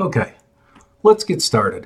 Okay, let's get started.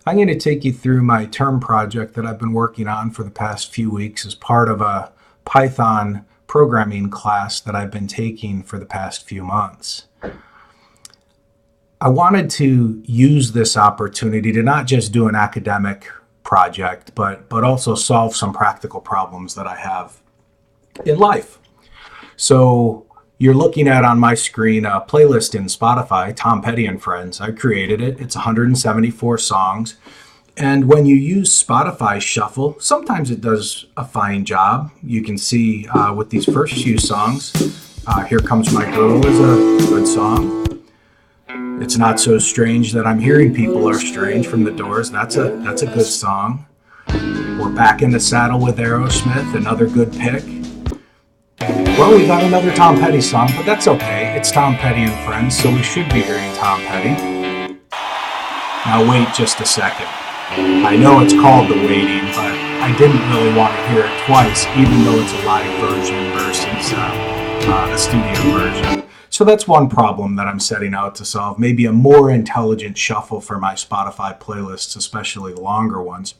I'm going to take you through my term project that I've been working on for the past few weeks as part of a Python programming class that I've been taking for the past few months. I wanted to use this opportunity to not just do an academic project, but also solve some practical problems that I have in life. So you're looking at on my screen a playlist in Spotify, Tom Petty and Friends. I created it. It's 174 songs. And when you use Spotify Shuffle, sometimes it does a fine job. You can see with these first few songs, Here Comes My Girl is a good song. It's Not So Strange That I'm Hearing People Are Strange from the Doors. That's a good song. We're Back in the Saddle with Aerosmith, another good pick. Well, we got another Tom Petty song, but that's okay. It's Tom Petty and Friends, so we should be hearing Tom Petty. Now wait just a second. I know it's called The Waiting, but I didn't really want to hear it twice, even though it's a live version versus a studio version. So that's one problem that I'm setting out to solve, maybe a more intelligent shuffle for my Spotify playlists, especially the longer ones.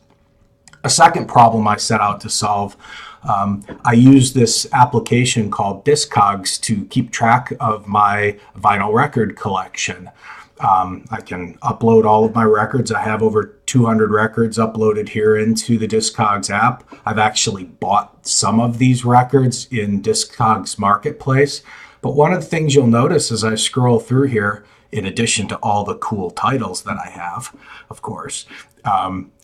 A second problem I set out to solve, I use this application called Discogs to keep track of my vinyl record collection. I can upload all of my records. I have over 200 records uploaded here into the Discogs app. I've actually bought some of these records in Discogs Marketplace. But one of the things you'll notice as I scroll through here, in addition to all the cool titles that I have, of course,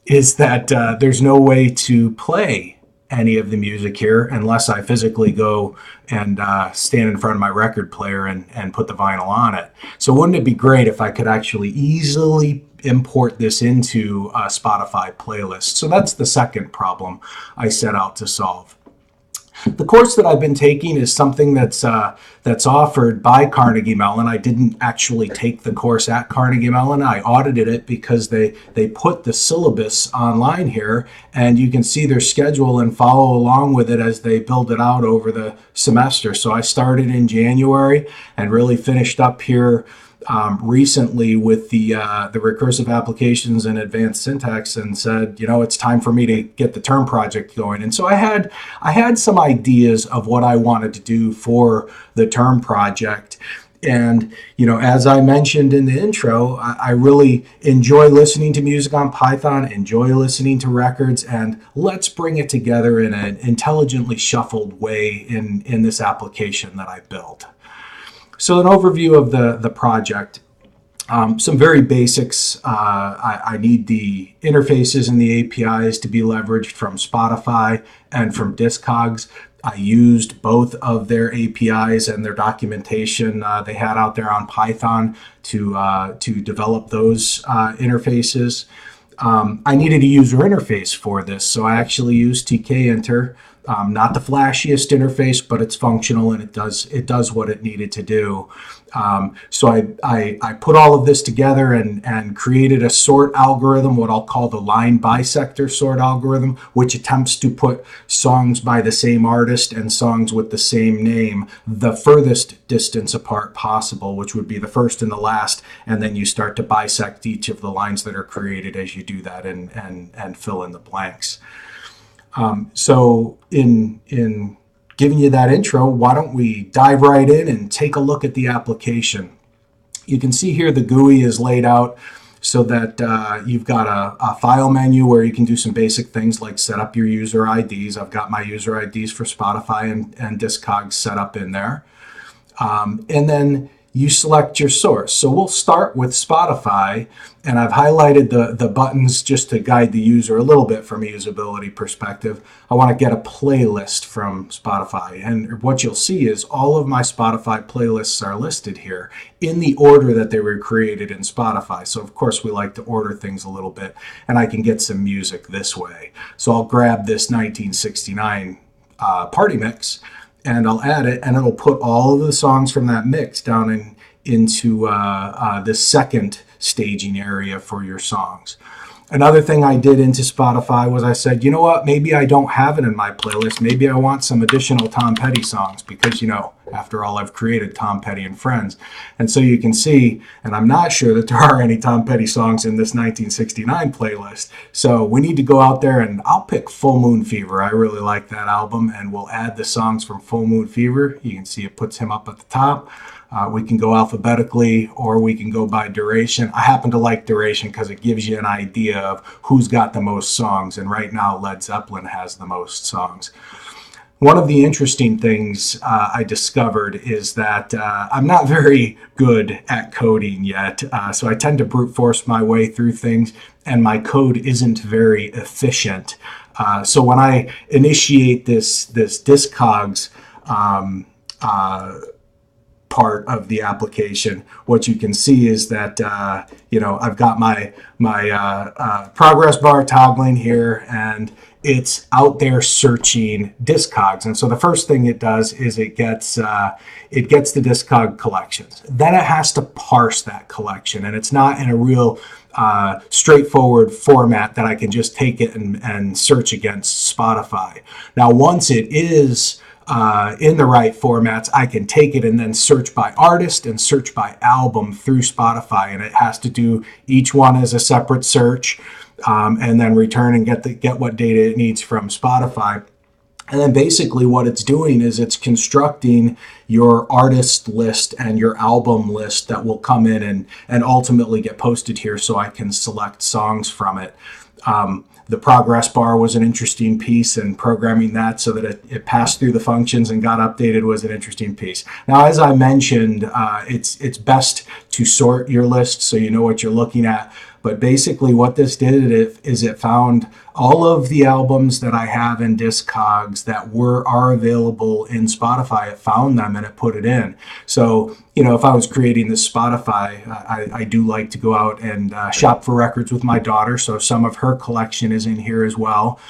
is that there's no way to play any of the music here unless I physically go and stand in front of my record player and put the vinyl on it. So wouldn't it be great if I could actually easily import this into a Spotify playlist? So that's the second problem I set out to solve. The course that I've been taking is something that's offered by Carnegie Mellon. I didn't actually take the course at Carnegie Mellon. I audited it because they put the syllabus online here, and you can see their schedule and follow along with it as they build it out over the semester. So I started in January and really finished up here recently with the recursive applications and advanced syntax, and said, it's time for me to get the term project going. And so I had some ideas of what I wanted to do for the term project. And, as I mentioned in the intro, I really enjoy listening to music on Python, enjoy listening to records, and let's bring it together in an intelligently shuffled way in this application that I built. So an overview of the project, some very basics. I need the interfaces and the APIs to be leveraged from Spotify and from Discogs. I used both of their APIs and their documentation they had out there on Python to develop those interfaces. I needed a user interface for this, so I actually used tkinter. Not the flashiest interface, but it's functional and it does what it needed to do. So I put all of this together and created a sort algorithm, what I'll call the line bisector sort algorithm, which attempts to put songs by the same artist and songs with the same name the furthest distance apart possible, which would be the first and the last, and then you start to bisect each of the lines that are created as you do that and fill in the blanks. So in giving you that intro, why don't we dive right in and take a look at the application. You can see here the GUI is laid out so that you've got a file menu where you can do some basic things like set up your user IDs. I've got my user IDs for Spotify and Discogs set up in there. And then you select your source. So we'll start with Spotify, and I've highlighted the buttons just to guide the user a little bit from a usability perspective. I want to get a playlist from Spotify, and what you'll see is all of my Spotify playlists are listed here in the order that they were created in Spotify. So of course we like to order things a little bit, and I can get some music this way. So I'll grab this 1969 party mix, and I'll add it, and it'll put all of the songs from that mix down into the second staging area for your songs. Another thing I did into Spotify was I said, you know what, maybe I don't have it in my playlist. Maybe I want some additional Tom Petty songs because, after all, I've created Tom Petty and Friends. And so you can see, and I'm not sure that there are any Tom Petty songs in this 1969 playlist. So we need to go out there, and I'll pick Full Moon Fever. I really like that album, and we'll add the songs from Full Moon Fever. You can see it puts him up at the top. We can go alphabetically, or we can go by duration. I happen to like duration because it gives you an idea of who's got the most songs. And right now, Led Zeppelin has the most songs. One of the interesting things I discovered is that I'm not very good at coding yet. So I tend to brute force my way through things, and my code isn't very efficient. So when I initiate this Discogs part of the application, what you can see is that I've got my progress bar toggling here, and it's out there searching Discogs. And so the first thing it does is it gets the Discog collections. Then it has to parse that collection, and it's not in a real straightforward format that I can just take it and search against Spotify. Now, once it is in the right formats, I can take it and then search by artist and search by album through Spotify, and it has to do each one as a separate search, and then return and get what data it needs from Spotify. And then basically what it's doing is it's constructing your artist list and your album list that will come in and ultimately get posted here so I can select songs from it. The progress bar was an interesting piece, and programming that so that it passed through the functions and got updated was an interesting piece. Now, as I mentioned, it's best to sort your list so you know what you're looking at. But basically what this did is it found all of the albums that I have in Discogs that are available in Spotify. It found them and it put it in. So, if I was creating this Spotify, I do like to go out and shop for records with my daughter. So some of her collection is in here as well.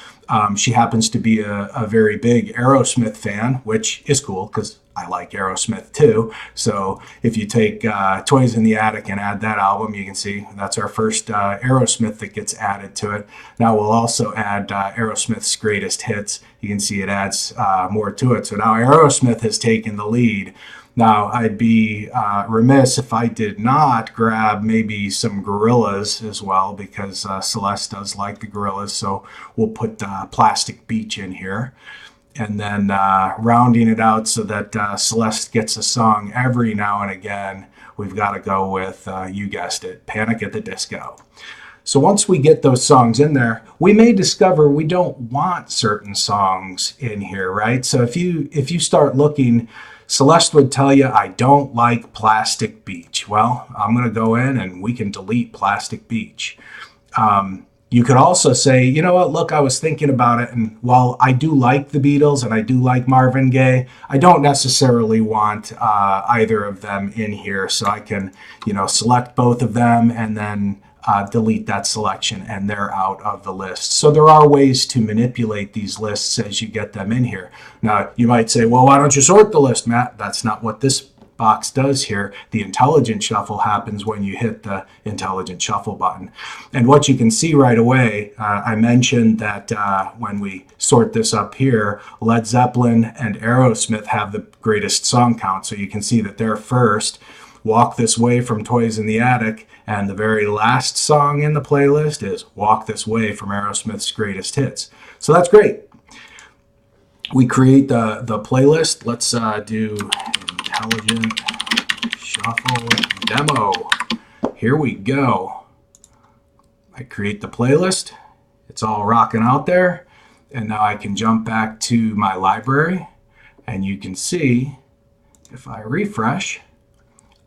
She happens to be a very big Aerosmith fan, which is cool because I like Aerosmith too. So if you take Toys in the Attic and add that album, you can see that's our first Aerosmith that gets added to it. Now we'll also add Aerosmith's greatest hits. You can see it adds more to it. So now Aerosmith has taken the lead. Now, I'd be remiss if I did not grab maybe some Gorillaz as well, because Celeste does like the Gorillaz. So we'll put Plastic Beach in here. And then rounding it out so that Celeste gets a song every now and again, we've got to go with, you guessed it, Panic at the Disco. So once we get those songs in there, we may discover we don't want certain songs in here, right? So if you start looking, Celeste would tell you, I don't like Plastic Beach. Well, I'm going to go in and we can delete Plastic Beach. You could also say, you know what, look, I was thinking about it, and while I do like the Beatles and I do like Marvin Gaye, I don't necessarily want either of them in here. So I can, select both of them and then delete that selection, and they're out of the list. So there are ways to manipulate these lists as you get them in here. Now, you might say, well, why don't you sort the list, Matt? That's not what this box does here. The intelligent shuffle happens when you hit the intelligent shuffle button. And what you can see right away, I mentioned that when we sort this up here, Led Zeppelin and Aerosmith have the greatest song count. So you can see that they're first. Walk This Way from Toys in the Attic, and the very last song in the playlist is Walk This Way from Aerosmith's greatest hits. So that's great. We create the playlist. Let's do Intelligent Shuffle Demo. Here we go. I create the playlist. It's all rocking out there. And now I can jump back to my library, and you can see if I refresh,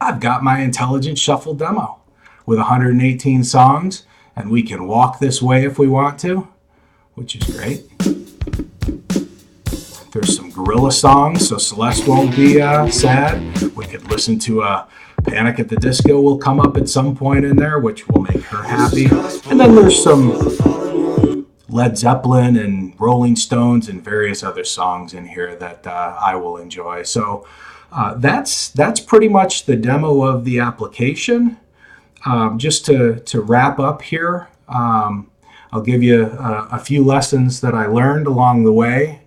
I've got my Intelligent Shuffle demo with 118 songs, and we can walk this way if we want to, which is great. There's some Gorilla songs, so Celeste won't be sad. We could listen to Panic at the Disco will come up at some point in there, which will make her happy. And then there's some Led Zeppelin and Rolling Stones and various other songs in here that I will enjoy. So that's pretty much the demo of the application. Just to wrap up here, I'll give you a few lessons that I learned along the way.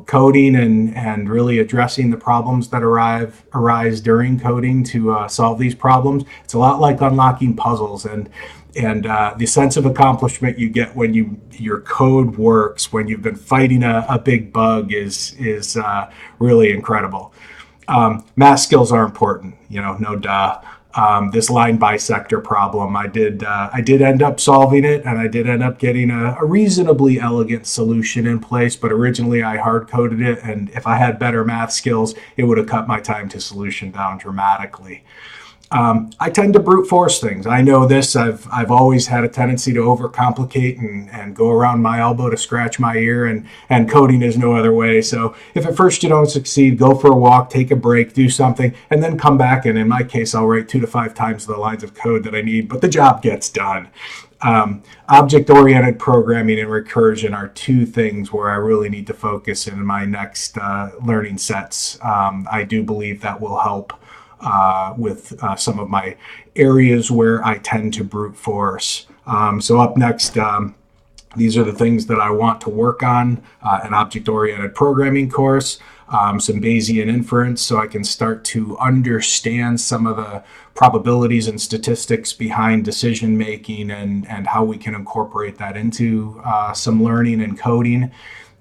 Coding and really addressing the problems that arise during coding to solve these problems. It's a lot like unlocking puzzles, and the sense of accomplishment you get when your code works, when you've been fighting a big bug, is really incredible. Math skills are important, no duh. This line bisector problem, I did end up solving it, and I did end up getting a reasonably elegant solution in place. But originally, I hard coded it, and if I had better math skills, it would have cut my time to solution down dramatically. I tend to brute force things. I know this. I've always had a tendency to overcomplicate and go around my elbow to scratch my ear, and coding is no other way. So if at first you don't succeed, go for a walk, take a break, do something, and then come back. And in my case, I'll write 2 to 5 times the lines of code that I need, but the job gets done. Object-oriented programming and recursion are 2 things where I really need to focus in my next learning sets. I do believe that will help with some of my areas where I tend to brute force. So up next, these are the things that I want to work on: an object-oriented programming course, some Bayesian inference, so I can start to understand some of the probabilities and statistics behind decision making, and how we can incorporate that into some learning and coding.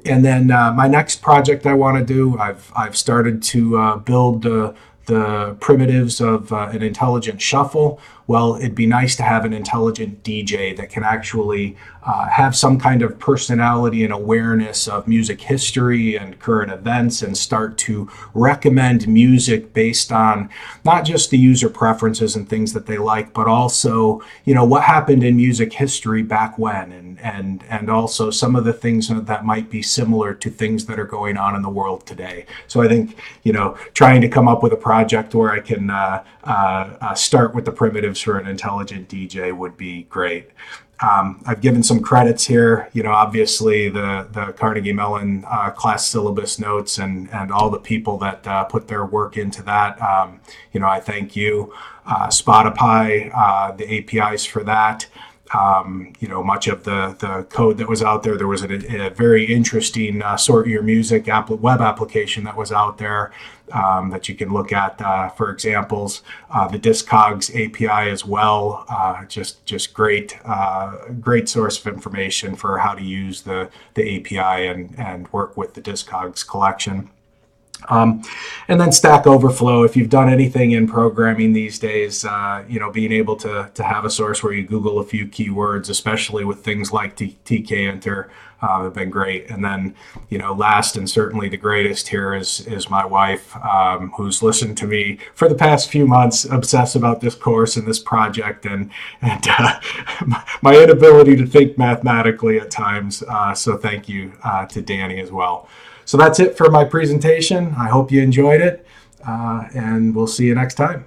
And then my next project I want to do, I've started to build the primitives of an intelligent shuffle. Well, it'd be nice to have an intelligent DJ that can actually have some kind of personality and awareness of music history and current events, and start to recommend music based on not just the user preferences and things that they like, but also, what happened in music history back when, and also some of the things that might be similar to things that are going on in the world today. So I think, trying to come up with a project where I can start with the primitives for an intelligent DJ would be great. I've given some credits here, obviously the Carnegie Mellon class syllabus notes, and all the people that put their work into that. I thank you. Spotify, the APIs for that. Much of the code that was out there. There was a very interesting sort your music web application that was out there that you can look at for examples. The Discogs API as well, just great source of information for how to use the API and work with the Discogs collection. And then Stack Overflow. If you've done anything in programming these days, being able to have a source where you Google a few keywords, especially with things like tk-enter, have been great. And then, last and certainly the greatest here is my wife, who's listened to me for the past few months obsess about this course and this project, and my inability to think mathematically at times. So thank you to Danny as well. So that's it for my presentation. I hope you enjoyed it, and we'll see you next time.